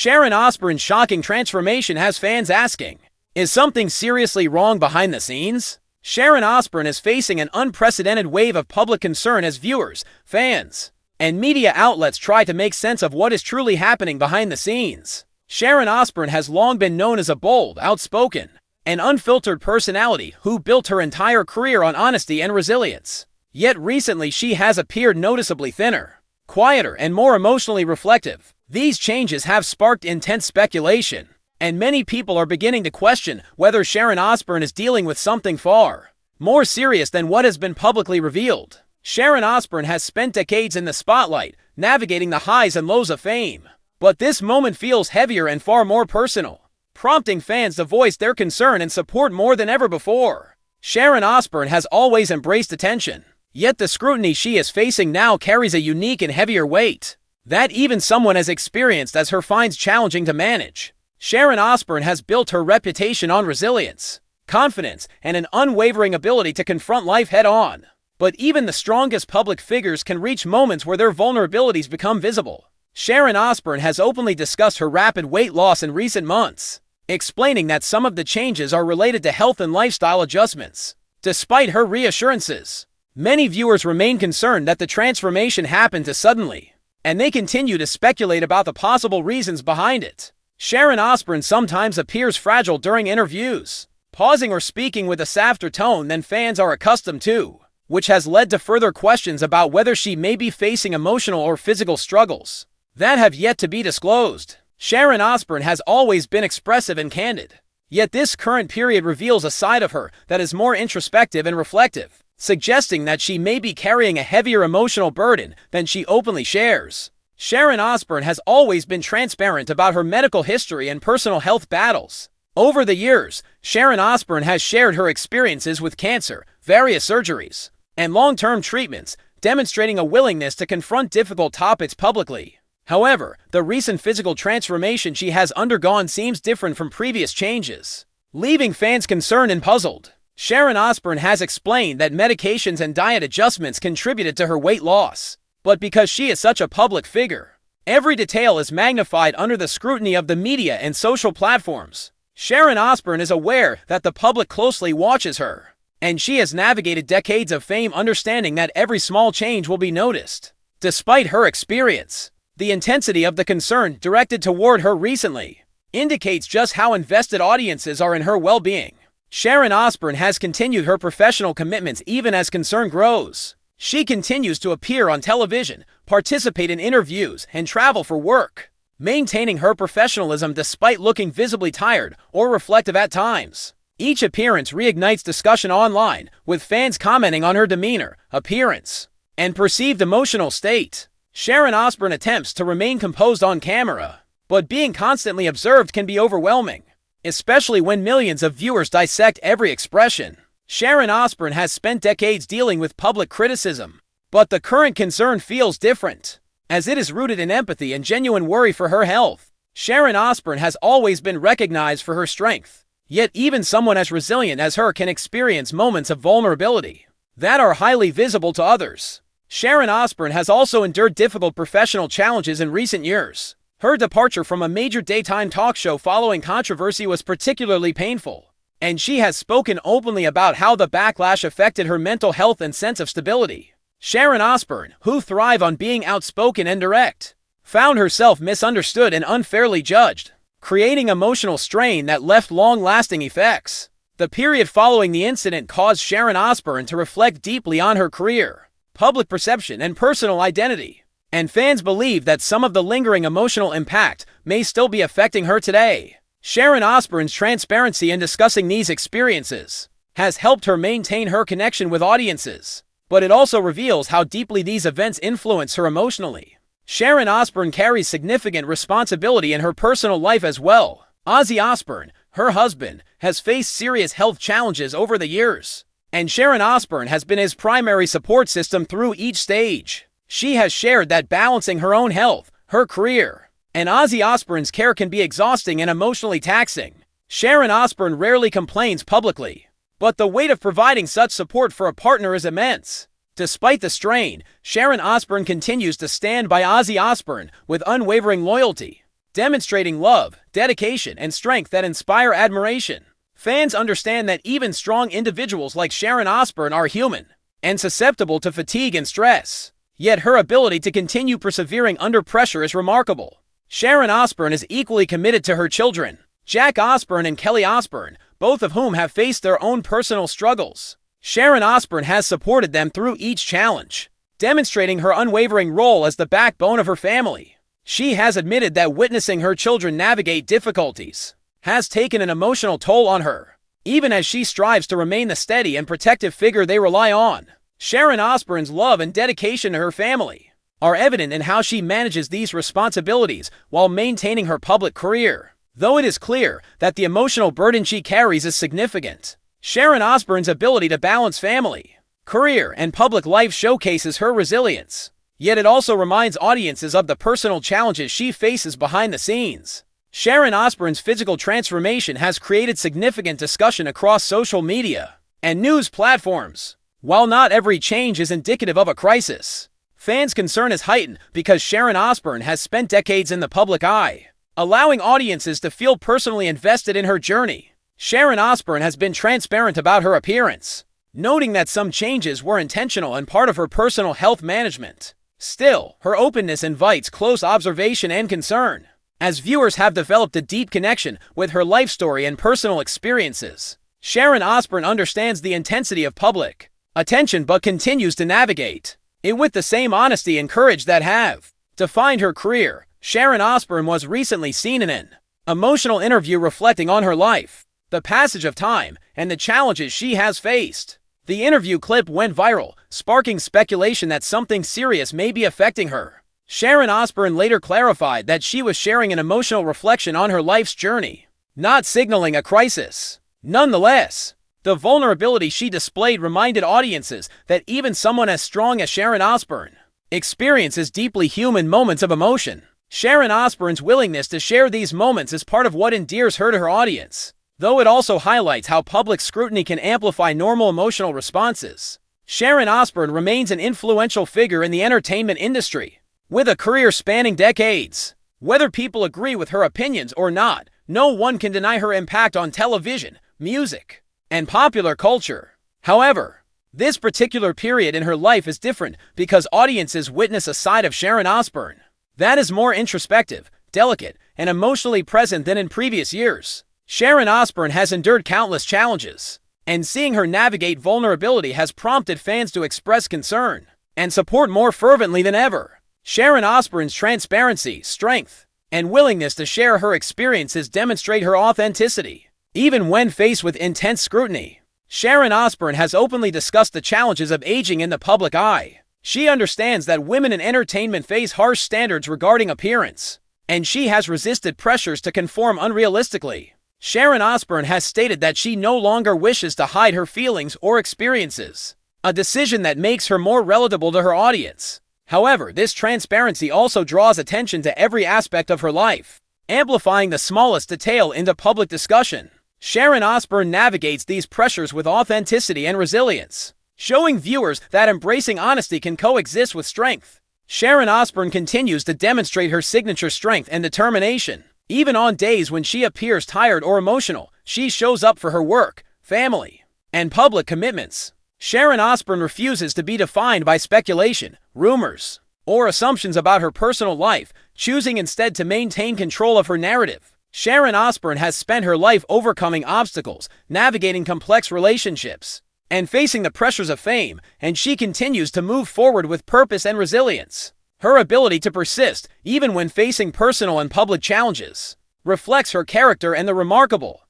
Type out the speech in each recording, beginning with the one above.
Sharon Osbourne's shocking transformation has fans asking, is something seriously wrong behind the scenes? Sharon Osbourne is facing an unprecedented wave of public concern as viewers, fans, and media outlets try to make sense of what is truly happening behind the scenes. Sharon Osbourne has long been known as a bold, outspoken, and unfiltered personality who built her entire career on honesty and resilience. Yet recently she has appeared noticeably thinner, quieter, and more emotionally reflective. These changes have sparked intense speculation, and many people are beginning to question whether Sharon Osbourne is dealing with something far more serious than what has been publicly revealed. Sharon Osbourne has spent decades in the spotlight, navigating the highs and lows of fame. But this moment feels heavier and far more personal, prompting fans to voice their concern and support more than ever before. Sharon Osbourne has always embraced attention, yet the scrutiny she is facing now carries a unique and heavier weight that even someone as experienced as her finds challenging to manage. Sharon Osbourne has built her reputation on resilience, confidence, and an unwavering ability to confront life head-on. But even the strongest public figures can reach moments where their vulnerabilities become visible. Sharon Osbourne has openly discussed her rapid weight loss in recent months, explaining that some of the changes are related to health and lifestyle adjustments. Despite her reassurances, many viewers remain concerned that the transformation happened too suddenly, and they continue to speculate about the possible reasons behind it. Sharon Osbourne sometimes appears fragile during interviews, pausing or speaking with a softer tone than fans are accustomed to, which has led to further questions about whether she may be facing emotional or physical struggles that have yet to be disclosed. Sharon Osbourne has always been expressive and candid, yet this current period reveals a side of her that is more introspective and reflective, suggesting that she may be carrying a heavier emotional burden than she openly shares. Sharon Osbourne has always been transparent about her medical history and personal health battles. Over the years, Sharon Osbourne has shared her experiences with cancer, various surgeries, and long-term treatments, demonstrating a willingness to confront difficult topics publicly. However, the recent physical transformation she has undergone seems different from previous changes, leaving fans concerned and puzzled. Sharon Osbourne has explained that medications and diet adjustments contributed to her weight loss, but because she is such a public figure, every detail is magnified under the scrutiny of the media and social platforms. Sharon Osbourne is aware that the public closely watches her, and she has navigated decades of fame understanding that every small change will be noticed. Despite her experience, the intensity of the concern directed toward her recently indicates just how invested audiences are in her well-being. Sharon Osbourne has continued her professional commitments even as concern grows. She continues to appear on television, participate in interviews, and travel for work, maintaining her professionalism despite looking visibly tired or reflective at times. Each appearance reignites discussion online, with fans commenting on her demeanor, appearance, and perceived emotional state. Sharon Osbourne attempts to remain composed on camera, but being constantly observed can be overwhelming, especially when millions of viewers dissect every expression. Sharon Osbourne has spent decades dealing with public criticism, but the current concern feels different, as it is rooted in empathy and genuine worry for her health. Sharon Osbourne has always been recognized for her strength, yet even someone as resilient as her can experience moments of vulnerability that are highly visible to others. Sharon Osbourne has also endured difficult professional challenges in recent years. Her departure from a major daytime talk show following controversy was particularly painful, and she has spoken openly about how the backlash affected her mental health and sense of stability. Sharon Osbourne, who thrives on being outspoken and direct, found herself misunderstood and unfairly judged, creating emotional strain that left long-lasting effects. The period following the incident caused Sharon Osbourne to reflect deeply on her career, public perception, and personal identity, and fans believe that some of the lingering emotional impact may still be affecting her today. Sharon Osbourne's transparency in discussing these experiences has helped her maintain her connection with audiences, but it also reveals how deeply these events influence her emotionally. Sharon Osbourne carries significant responsibility in her personal life as well. Ozzy Osbourne, her husband, has faced serious health challenges over the years, and Sharon Osbourne has been his primary support system through each stage. She has shared that balancing her own health, her career, and Ozzy Osbourne's care can be exhausting and emotionally taxing. Sharon Osbourne rarely complains publicly, but the weight of providing such support for a partner is immense. Despite the strain, Sharon Osbourne continues to stand by Ozzy Osbourne with unwavering loyalty. demonstrating love, dedication, and strength that inspire admiration. Fans understand that even strong individuals like Sharon Osbourne are human and susceptible to fatigue and stress. Yet her ability to continue persevering under pressure is remarkable. Sharon Osbourne is equally committed to her children, Jack Osbourne and Kelly Osbourne, both of whom have faced their own personal struggles. Sharon Osbourne has supported them through each challenge, demonstrating her unwavering role as the backbone of her family. She has admitted that witnessing her children navigate difficulties has taken an emotional toll on her, even as she strives to remain the steady and protective figure they rely on. Sharon Osbourne's love and dedication to her family are evident in how she manages these responsibilities while maintaining her public career. Though it is clear that the emotional burden she carries is significant, Sharon Osbourne's ability to balance family, career, and public life showcases her resilience. Yet it also reminds audiences of the personal challenges she faces behind the scenes. Sharon Osbourne's physical transformation has created significant discussion across social media and news platforms. While not every change is indicative of a crisis, fans' concern is heightened because Sharon Osbourne has spent decades in the public eye, allowing audiences to feel personally invested in her journey. Sharon Osbourne has been transparent about her appearance, noting that some changes were intentional and part of her personal health management. Still, her openness invites close observation and concern, as viewers have developed a deep connection with her life story and personal experiences. Sharon Osbourne understands the intensity of public attention but continues to navigate it with the same honesty and courage that have defined her career. Sharon Osbourne was recently seen in an emotional interview reflecting on her life, the passage of time, and the challenges she has faced. The interview clip went viral, sparking speculation that something serious may be affecting her. Sharon Osbourne later clarified that she was sharing an emotional reflection on her life's journey, not signaling a crisis. Nonetheless, the vulnerability she displayed reminded audiences that even someone as strong as Sharon Osbourne experiences deeply human moments of emotion. Sharon Osbourne's willingness to share these moments is part of what endears her to her audience, though it also highlights how public scrutiny can amplify normal emotional responses. Sharon Osbourne remains an influential figure in the entertainment industry, with a career spanning decades. Whether people agree with her opinions or not, no one can deny her impact on television, music, and popular culture. However, this particular period in her life is different because audiences witness a side of Sharon Osbourne that is more introspective, delicate, and emotionally present than in previous years. Sharon Osbourne has endured countless challenges, and seeing her navigate vulnerability has prompted fans to express concern and support more fervently than ever. Sharon Osbourne's transparency, strength, and willingness to share her experiences demonstrate her authenticity. Even when faced with intense scrutiny, Sharon Osbourne has openly discussed the challenges of aging in the public eye. She understands that women in entertainment face harsh standards regarding appearance, and she has resisted pressures to conform unrealistically. Sharon Osbourne has stated that she no longer wishes to hide her feelings or experiences, a decision that makes her more relatable to her audience. However, this transparency also draws attention to every aspect of her life, amplifying the smallest detail into public discussion. Sharon Osbourne navigates these pressures with authenticity and resilience, showing viewers that embracing honesty can coexist with strength. Sharon Osbourne continues to demonstrate her signature strength and determination. Even on days when she appears tired or emotional, she shows up for her work, family, and public commitments. Sharon Osbourne refuses to be defined by speculation, rumors, or assumptions about her personal life, choosing instead to maintain control of her narrative. Sharon Osbourne has spent her life overcoming obstacles, navigating complex relationships, and facing the pressures of fame, and she continues to move forward with purpose and resilience. Her ability to persist, even when facing personal and public challenges, reflects her character and the remarkable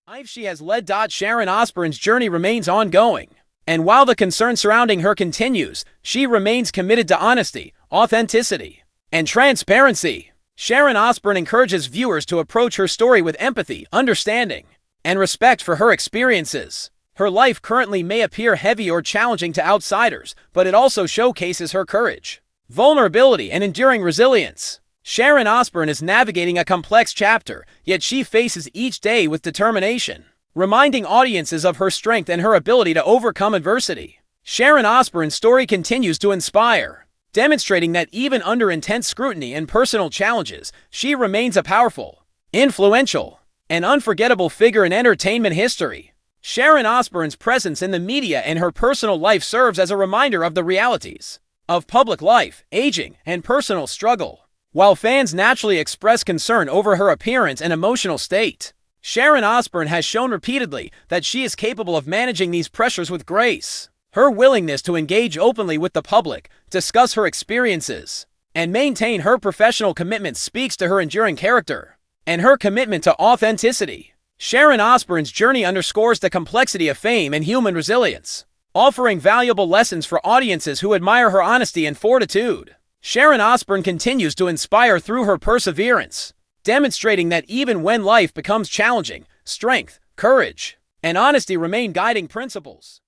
life she has led. Sharon Osbourne's journey remains ongoing, and while the concern surrounding her continues, she remains committed to honesty, authenticity, and transparency. Sharon Osbourne encourages viewers to approach her story with empathy, understanding, and respect for her experiences. Her life currently may appear heavy or challenging to outsiders, but it also showcases her courage, vulnerability, and enduring resilience. Sharon Osbourne is navigating a complex chapter, yet she faces each day with determination, reminding audiences of her strength and her ability to overcome adversity. Sharon Osbourne's story continues to inspire, demonstrating that even under intense scrutiny and personal challenges, she remains a powerful, influential, and unforgettable figure in entertainment history. Sharon Osbourne's presence in the media and her personal life serves as a reminder of the realities of public life, aging, and personal struggle. While fans naturally express concern over her appearance and emotional state, Sharon Osbourne has shown repeatedly that she is capable of managing these pressures with grace. Her willingness to engage openly with the public, discuss her experiences, and maintain her professional commitment speaks to her enduring character and her commitment to authenticity. Sharon Osbourne's journey underscores the complexity of fame and human resilience, offering valuable lessons for audiences who admire her honesty and fortitude. Sharon Osbourne continues to inspire through her perseverance, demonstrating that even when life becomes challenging, strength, courage, and honesty remain guiding principles.